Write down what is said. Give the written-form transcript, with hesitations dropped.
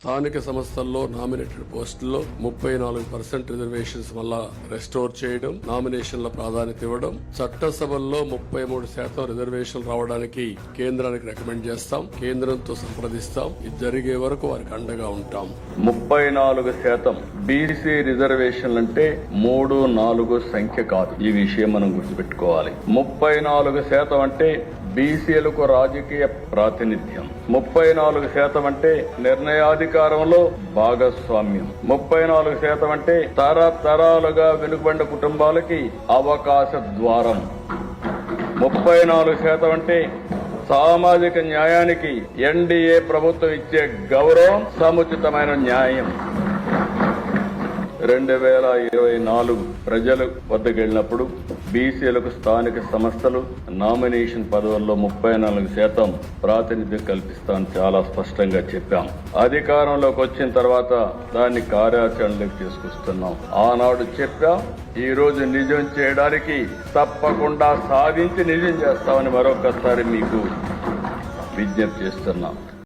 స్థానిక సంస్థల్లో నామినేటెడ్ పోస్టుల్లో 34% రిజర్వేషన్స్ వల్ల రెస్టోర్ చేయడం, నామినేషన్ల ప్రాధాన్యత ఇవ్వడం, చట్టసభల్లో 33% రిజర్వేషన్లు రావడానికి కేంద్రానికి రికమెండ్ చేస్తాం, కేంద్రంతో సంప్రదిస్తాం. ఇది జరిగే వరకు వారికి అండగా ఉంటాం. 34% బీసీ రిజర్వేషన్లు అంటే 3-4 సంఖ్య కాదు. ఈ విషయం మనం గుర్తుపెట్టుకోవాలి. 34% అంటే బీసీలకు రాజకీయ ప్రాతినిధ్యం. 34% అంటే నిర్ణయాధికారంలో భాగస్వామ్యం. 34% అంటే తరతరాలుగా వెనుకబడిన కుటుంబాలకి అవకాశ ద్వారం. 34% అంటే సామాజిక న్యాయానికి ఎన్డీఏ ప్రభుత్వం ఇచ్చే గౌరవం, సముచితమైన న్యాయం. 2024 ప్రజలు వద్దకు వెళ్ళినప్పుడు బీసీలకు స్థానిక సంస్థలు నామినేషన్ పదవుల్లో 34% ప్రాతినిధ్యం కల్పిస్తామని చాలా స్పష్టంగా చెప్పాం. అధికారంలోకి వచ్చిన తర్వాత దాన్ని కార్యాచరణలోకి తీసుకొస్తున్నాం. ఆనాడు చెప్పాం, ఈ రోజు నిజం చేయడానికి తప్పకుండా సాధించి నిజం చేస్తామని మరొకసారి మీకు విజ్ఞప్తి చేస్తున్నాం.